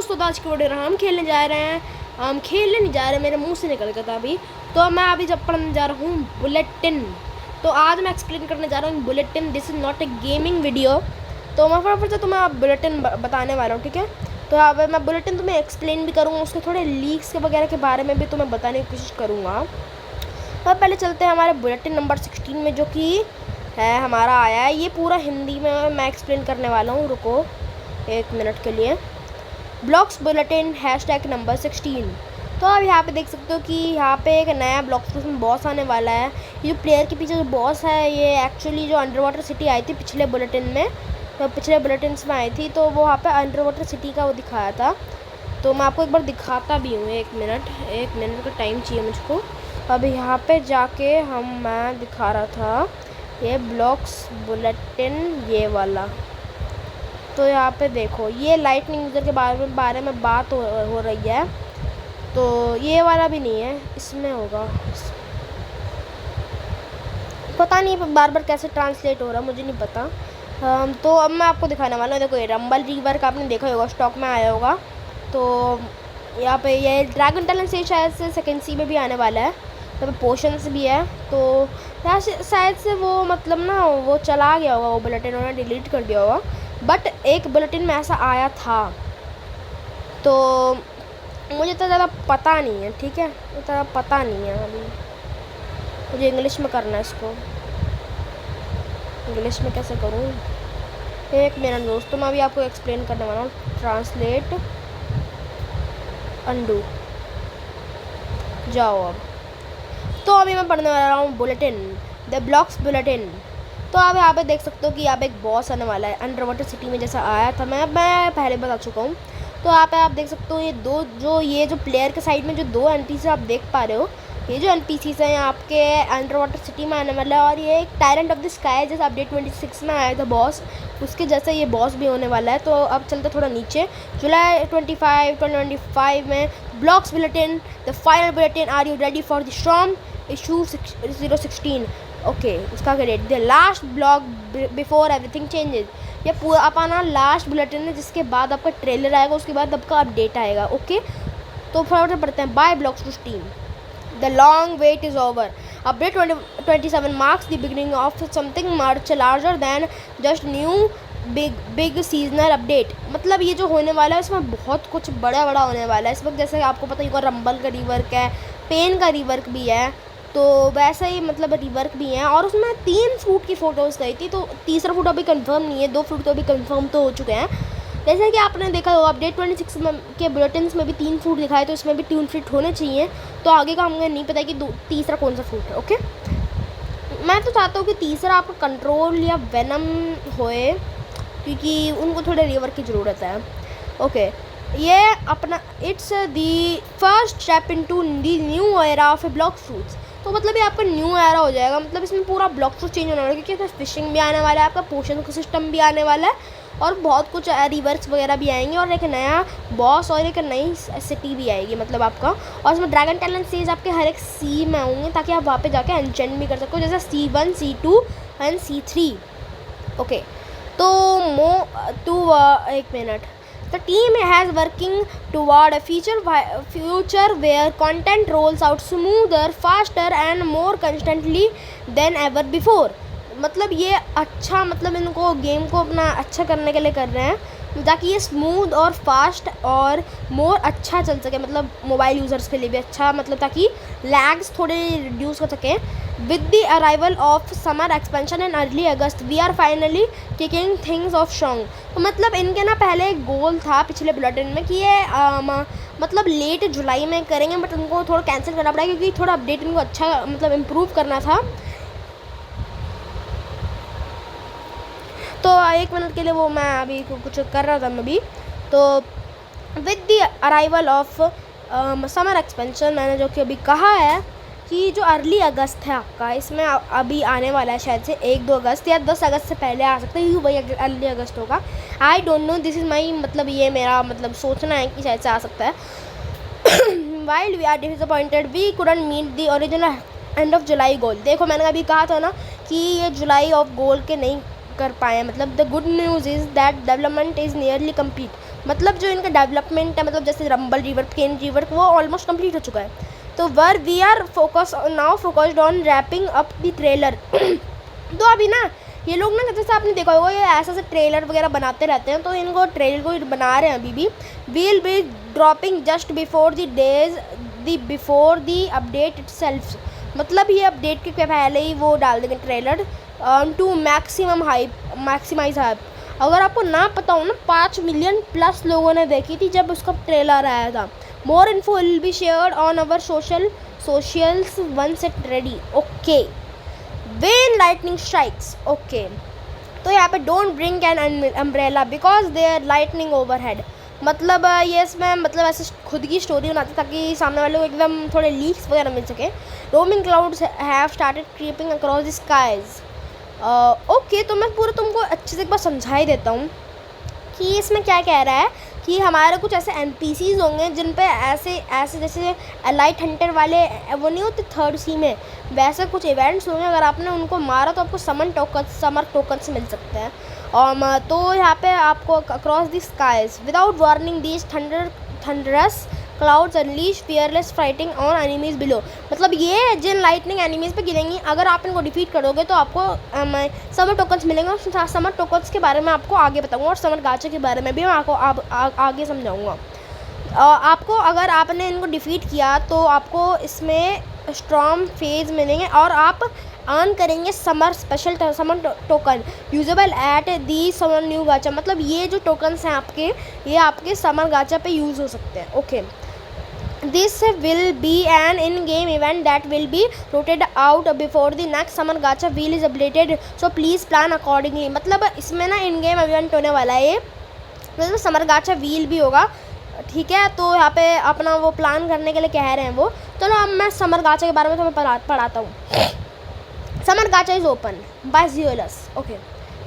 दोस्तों, तो आज की वीडियो हम खेलने जा रहे हैं। हम खेलने नहीं जा रहे, मेरे मुंह से निकल गया था अभी। तो मैं अभी जब पढ़ने जा रहा हूँ बुलेटिन। तो आज मैं एक्सप्लेन करने जा रहा हूँ bulletin. This is not A gaming video. तो मैं फटाफट से तुम्हें अब बुलेटिन बताने वाला हूँ, ठीक है। तो अब मैं बुलेटिन तुम्हें एक्सप्लेन भी करूँगा, उसके थोड़े लीक्स के वगैरह के बारे में भी तुम्हें बताने की कोशिश करूँगा। तो पहले चलते हैं हमारे बुलेटिन नंबर 16 में, जो कि है हमारा आया है। ये पूरा हिंदी में मैं एक्सप्लेन करने वाला हूँ, रुको 1 मिनट के लिए। Blocks bulletin hashtag number 16। तो आप यहाँ पे देख सकते हो कि यहाँ पे एक नया ब्लॉक्स में बॉस आने वाला है। ये जो प्लेयर के पीछे जो बॉस है, ये एक्चुअली जो अंडर वाटर सिटी आई थी पिछले बुलेटिन में, तो पिछले बुलेटिन्स में आई थी, तो वो वहाँ पे अंडर वाटर सिटी का वो दिखाया था। तो मैं आपको एक बार दिखाता भी हूँ। 1 मिनट का टाइम चाहिए मुझको। अब यहाँ पे जाके मैं दिखा रहा था ये ब्लॉक्स बुलेटिन, ये वाला। तो यहाँ पे देखो, ये लाइटनिंग यूज़र के बारे में बात हो रही है। तो ये वाला भी नहीं है, इसमें होगा, पता नहीं बार बार कैसे ट्रांसलेट हो रहा, मुझे नहीं पता। तो अब मैं आपको दिखाने वाला हूँ। देखो, ये रंबल रिवर का आपने देखा होगा, स्टॉक में आया होगा। तो यहाँ पे ये ड्रैगन टैलेंट से शायद से सेकेंड सी में भी आने वाला है। तो पोशंस भी है। तो यहाँ शायद से वो मतलब ना वो चला गया होगा, वो बुलेटिन उन्होंने डिलीट कर दिया होगा। बट एक बुलेटिन में ऐसा आया था, तो मुझे तो ज़्यादा पता नहीं है, ठीक है। तो ज़्यादा पता नहीं है, अभी मुझे इंग्लिश में करना है इसको। इंग्लिश में कैसे करूँ? 1 मिनट दोस्तों, मैं अभी आपको एक्सप्लेन करने वाला हूँ। ट्रांसलेट, अंडू, जाओ अब। तो अभी मैं पढ़ने वाला हूँ बुलेटिन, द ब्लॉक्स बुलेटिन। तो आप यहाँ पे देख सकते हो कि यहाँ पे एक बॉस आने वाला है अंडर वाटर सिटी में, जैसा आया था मैं पहले बता चुका हूँ। तो यहाँ पे आप देख सकते हो ये जो प्लेयर के साइड में जो 2 NPC आप देख पा रहे हो, ये जो NPCs हैं आपके अंडर वाटर सिटी में आने वाला है। और ये एक टायरेंट ऑफ द स्काई जैसे अपडेट 26 में आया था बॉस, उसके जैसे ये बॉस भी होने वाला है। तो अब चलते थोड़ा नीचे। जुलाई 2025 में blocks bulletin, the final bulletin, are you ready for the storm, issue 016। Okay, उसका credit the last blog before everything changes. ये पूरा अपना लास्ट बुलेटिन है, जिसके बाद आपका ट्रेलर आएगा, उसके बाद आपका अपडेट आएगा। ओके, तो फटाफट पढ़ते हैं। By Blox to Steam, the long wait is over, update 27 marks the beginning of something much larger than just new big seasonal update. मतलब ये जो होने वाला है इसमें बहुत कुछ बड़ा होने वाला है इस वक्त। जैसे आपको पता ही होगा, रंबल का रिवर्क है, पेन का रिवर्क भी है, तो वैसा ही मतलब रिवर्क भी है। और उसमें 3 फ्रूट की फ़ोटोज़ गई थी, तो तीसरा फ्रूट अभी कंफर्म नहीं है, 2 फ्रूट तो अभी कंफर्म तो हो चुके हैं। जैसे कि आपने देखा होगा अपडेट 26 के बुलेटिन्स में भी 3 फ्रूट दिखाए, तो इसमें भी 3 फ्रूट होने चाहिए। तो आगे का हमें नहीं पता कि तीसरा कौन सा फ्रूट है। ओके, मैं तो चाहता हूँ कि तीसरा आपका कंट्रोल या वेनम होए, क्योंकि उनको थोड़े रिवर्क की ज़रूरत है। ओके, ये अपना it's the first step into the new era of block fruits. तो मतलब ये आपका न्यू एरा हो जाएगा, मतलब इसमें पूरा ब्लॉक फ्रूट चेंज होने वाला है, क्योंकि इसमें फिशिंग भी आने वाला है, आपका पोशन का सिस्टम भी आने वाला है, और बहुत कुछ रिवर्क्स वगैरह भी आएंगे, और एक नया बॉस और एक नई सिटी भी आएगी मतलब आपका। और इसमें ड्रैगन टैलेंट सीज आपके हर एक सी में होंगे, ताकि आप वहाँ पे जाके एन्चेंट भी कर सको, जैसे C1, C2 and C3। Okay, तो 1 minute. The team has working toward a future where content rolls out smoother, faster and more constantly than ever before। मतलब ये अच्छा, मतलब इनको गेम को अपना अच्छा करने के लिए कर रहे हैं, ताकि ये स्मूथ और फास्ट और मोर अच्छा चल सके, मतलब मोबाइल यूज़र्स के लिए भी अच्छा, मतलब ताकि लैग्स थोड़े रिड्यूस हो सकें। With the arrival of summer expansion in early August, we are finally kicking things off strong. तो मतलब इनके ना पहले एक गोल था पिछले बुलेटिन में कि ये मतलब लेट जुलाई में करेंगे, बट उनको थोड़ा कैंसिल करना पड़ा, क्योंकि थोड़ा अपडेट इनको अच्छा मतलब इम्प्रूव करना था। तो 1 मिनट के लिए वो मैं अभी कुछ कर रहा था मैं भी। तो with the arrival of summer expansion, मैंने जो कि अभी कहा है कि जो अर्ली अगस्त है आपका, इसमें अभी आने वाला है शायद से 1-2 अगस्त या 10 अगस्त से पहले आ सकता है, क्योंकि वही अर्ली अगस्त होगा। I don't know, this is my मतलब ये मेरा मतलब सोचना है कि शायद से आ सकता है। While we are disappointed we couldn't meet the original end of July goal. देखो, मैंने अभी कहा था ना कि ये जुलाई ऑफ गोल के नहीं कर पाए। मतलब the good news is that development is nearly complete. मतलब जो इनका डेवलपमेंट है, मतलब जैसे रंबल रिवर्क, केन रिवर्क, वो ऑलमोस्ट कंप्लीट हो चुका है। तो we're we are focused on wrapping up the trailer. तो अभी ना ये लोग ना, जैसे आपने देखा होगा, ये ऐसा से ट्रेलर वगैरह बनाते रहते हैं, तो इनको ट्रेलर को बना रहे हैं अभी भी। We'll be dropping just before the update itself. मतलब ये अपडेट के पहले ही वो डाल देंगे ट्रेलर टू मैक्सिमाइज हाइप। अगर आपको ना पता हो ना, 5 मिलियन प्लस लोगों ने देखी थी जब उसका ट्रेलर आया था। More info will be shared on our socials once it ready. Okay, when lightning strikes. Okay, तो यहाँ पे don't bring an umbrella because they are lightning overhead. मतलब ये इसमें मतलब ऐसे खुद की स्टोरी बनाती ताकि सामने वाले को एकदम थोड़े लीक्स वगैरह मिल सके। Roaming clouds have started creeping across the skies. Okay, तो मैं पूरा तुमको अच्छे से एक बार समझा ही देता हूँ कि इसमें क्या कह रहा है कि हमारे कुछ ऐसे NPCs होंगे जिन पे ऐसे जैसे लाइट हंटर वाले वो नहीं होते थर्ड सी में, वैसे कुछ इवेंट्स होंगे। अगर आपने उनको मारा तो आपको समर टोकन्स मिल सकते हैं। तो यहाँ पे आपको across the skies without warning these thunderous clouds unleash fearless fighting on enemies below. मतलब ये जिन लाइटनिंग एनिमीज पे गिरेंगी, अगर आप इनको डिफीट करोगे तो आपको समर टोकन्स मिलेंगे। और समर टोकन्स के बारे में आपको आगे बताऊंगा, और समर गाचे के बारे में भी मैं आपको आगे समझाऊंगा। आपको अगर आपने इनको डिफीट किया तो आपको इसमें स्ट्रॉन्ग फेज मिलेंगे, और आप अर्न करेंगे special summer token usable at the summer new gacha. मतलब ये जो टोकन्स हैं आपके, ये आपके समर गाचा पे यूज़ हो सकते हैं। Okay, This will be an in-game event that will be rotated out before the next summer gacha wheel is updated, so please plan accordingly। मतलब इसमें ना इन गेम इवेंट होने वाला है, मतलब समर गाचा व्हील भी होगा, ठीक है। तो यहाँ पे अपना वो प्लान करने के लिए कह रहे हैं वो। चलो अब मैं समर गाचा के बारे में तुम्हें पढ़ाता हूँ। Summer गाचा is open by Zeolus। Okay,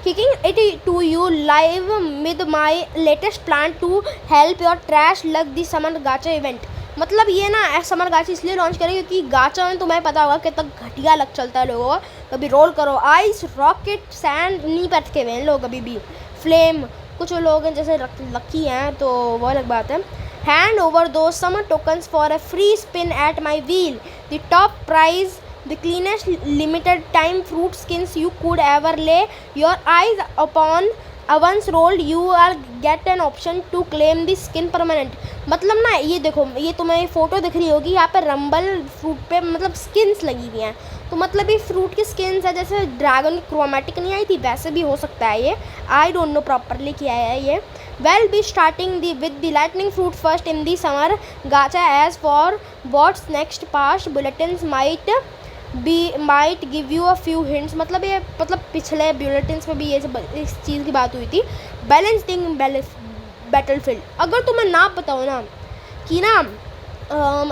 kicking it to you live with my latest plan to help your trash luck the summer gacha event। मतलब ये ना समर गाचा इसलिए लॉन्च करें क्योंकि गाचा में तुम्हें पता होगा कितना घटिया लग चलता है लोगों का। कभी रोल करो आइस रॉकेट सैंड नहीं पटके हुए हैं लोग कभी भी। फ्लेम कुछ लोग हैं जैसे लकी हैं तो वो अलग बात है। हैंड ओवर दो summer tokens for a free spin at my wheel. The top prize the cleanest limited time fruit skins you could ever lay your eyes upon। once rolled you will get an option to claim the skin permanent। मतलब ना ये देखो, ये तुम्हें photo दिख रही होगी, यहाँ पे रंबल फ्रूट पे मतलब स्किन्स लगी हुई हैं। तो मतलब ये फ्रूट की स्किन्स है, जैसे ड्रैगन की क्रोमेटिक नहीं आई थी वैसे भी हो सकता है ये। आई डोंट नो प्रॉपरली क्या है ये। We'll be starting the with the lightning fruit first in the summer gacha as for what's next past bulletins might give you a few hints. मतलब ये मतलब पिछले बुलेटिन्स में भी ये इस चीज़ की बात हुई थी। Balancing battlefield. अगर तुम्हें ना पता हो ना कि ना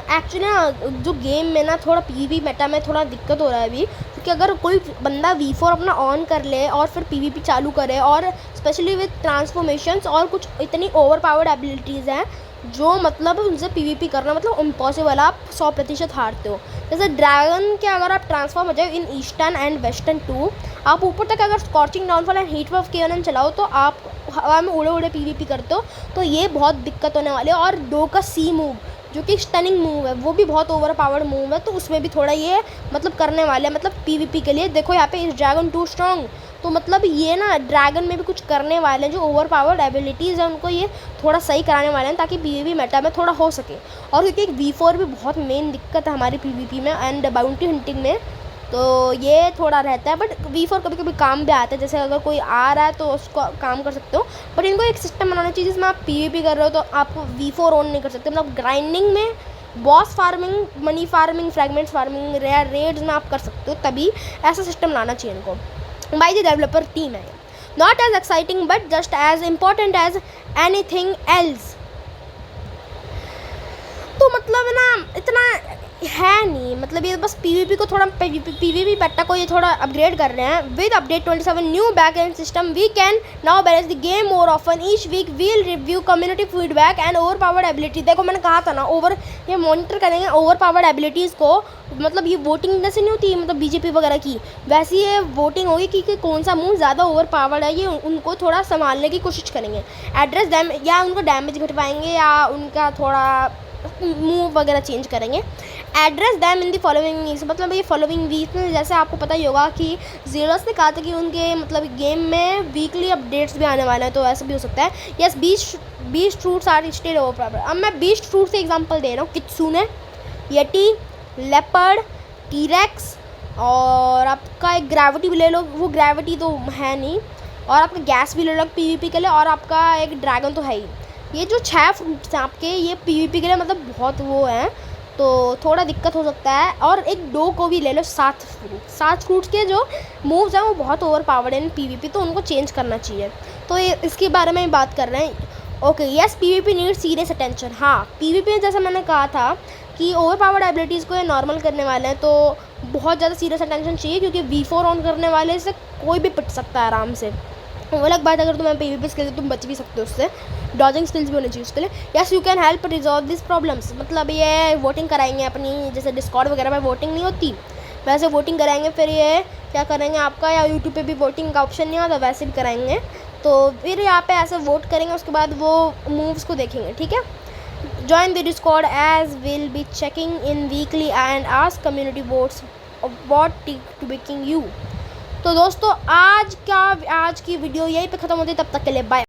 एक्चुअली ना जो गेम में ना थोड़ा PvP मेटा में थोड़ा दिक्कत हो रहा है अभी, क्योंकि अगर कोई बंदा V4 अपना ऑन कर ले और फिर PvP चालू करे, और स्पेशली विद ट्रांसफॉर्मेशंस और कुछ इतनी ओवर पावर्ड एबिलिटीज़ हैं जो मतलब उनसे PvP करना मतलब इम्पॉसिबल, आप 100% हारते हो। जैसे ड्रैगन के अगर आप ट्रांसफॉर्म हो जाए इन ईस्टर्न एंड वेस्टर्न 2, आप ऊपर तक अगर scorching downfall and heat wave केवन चलाओ तो आप हवा में उड़े उड़े PvP करते हो, तो ये बहुत दिक्कत होने वाली है। और 2 का C मूव जो कि स्टनिंग मूव है वो भी बहुत ओवर पावर्ड मूव है, तो उसमें भी थोड़ा ये मतलब करने वाले हैं मतलब PvP के लिए। देखो यहाँ पे इस ड्रैगन 2 स्ट्रॉन्ग, तो मतलब ये ना ड्रैगन में भी कुछ करने वाले हैं, जो ओवर पावर्ड एबिलिटीज़ हैं उनको ये थोड़ा सही कराने वाले हैं ताकि PvP मेटा में थोड़ा हो सके। और क्योंकि एक V4 भी बहुत मेन दिक्कत है हमारी PvP में एंड बाउंटी हंटिंग में, तो ये थोड़ा रहता है। बट V4 कभी कभी काम भी आता है, जैसे अगर कोई आ रहा है तो उसको काम कर सकते हो। बट इनको एक सिस्टम बनाना चाहिए जिसमें आप PvP कर रहे हो तो आप V4 ऑन नहीं कर सकते। मतलब ग्राइंडिंग में, boss farming, money farming, fragments farming, raids में आप कर सकते हो, तभी ऐसा सिस्टम लाना चाहिए इनको। बाय द डेवलपर टीम है, not as exciting but just as important as anything else. तो मतलब ना इतना है नहीं, मतलब ये बस पीवीपी को थोड़ा पीवीपी बेटा को ये थोड़ा अपग्रेड कर रहे हैं। With update 27 new back end system we can now balance the game more often each week we'll review community feedback and overpowered ability. देखो मैंने कहा था ना, ये मॉनिटर करेंगे ओवर पावर्ड एबिलिटीज़ को, मतलब ये वोटिंग जैसे नहीं होती मतलब बीजेपी वगैरह की, वैसी ये वोटिंग होगी कि कौन सा मूव ज़्यादा ओवर पावर्ड है, ये उनको थोड़ा संभालने की कोशिश करेंगे। एड्रेस डैमेज या उनका डैमेज घटवाएंगे या उनका थोड़ा मूव वगैरह चेंज करेंगे। Address them in the following weeks, मतलब ये फॉलोइंग वीक में जैसे आपको पता ही होगा कि जीरोस ने कहा था कि उनके मतलब गेम में वीकली अपडेट्स भी आने वाले हैं, तो ऐसा भी हो सकता है। Yes, beast fruits are still overpowered. अब मैं बीस्ट फ्रूट से एग्जांपल दे रहा हूँ, कित्सुने, येटी, लेपर्ड, टीरेक्स, और आपका एक ग्रेविटी भी ले लो, वो ग्रेविटी तो है नहीं, और आपका गैस भी ले लो पीवीपी के लिए, और आपका एक ड्रैगन तो है ही। ये जो 6 फ्रूट्स हैं आपके, ये पीवीपी के लिए मतलब बहुत वो हैं, तो थोड़ा दिक्कत हो सकता है। और एक डो को भी ले लो, 7 फ्रूट्स के जो मूव्स हैं वो बहुत ओवर पावर्ड हैं पीवीपी, तो उनको चेंज करना चाहिए। तो ये इसके बारे में बात कर रहे हैं। Okay, yes, PVP need serious attention. हाँ, पीवीपी में जैसे मैंने कहा था कि ओवर पावर्ड एबिलिटीज़ को ये नॉर्मल करने वाले हैं, तो बहुत ज़्यादा सीरियस अटेंशन चाहिए, क्योंकि V4 ऑन करने वाले से कोई भी पिट सकता है आराम से। वो अलग बात, अगर तुम्हें पीवीपी स्किल तुम बच भी सकते हो उससे, डॉजिंग स्किल्स भी होनी चाहिए उसके लिए। Yes, you can help resolve this problems, मतलब ये वोटिंग कराएंगे अपनी, जैसे डिस्कॉर्ड वगैरह में वोटिंग नहीं होती वैसे वोटिंग कराएंगे। फिर ये क्या करेंगे आपका, या यूट्यूब पे भी वोटिंग का ऑप्शन नहीं होता, वैसे भी कराएंगे। तो फिर यहाँ पे ऐसे वोट करेंगे, उसके बाद वो मूव्स को देखेंगे, ठीक है। Join the Discord as will be checking in weekly and ask community votes what to baking you. तो दोस्तों आज की वीडियो यहीं पे ख़त्म होती है, तब तक के लिए बाय।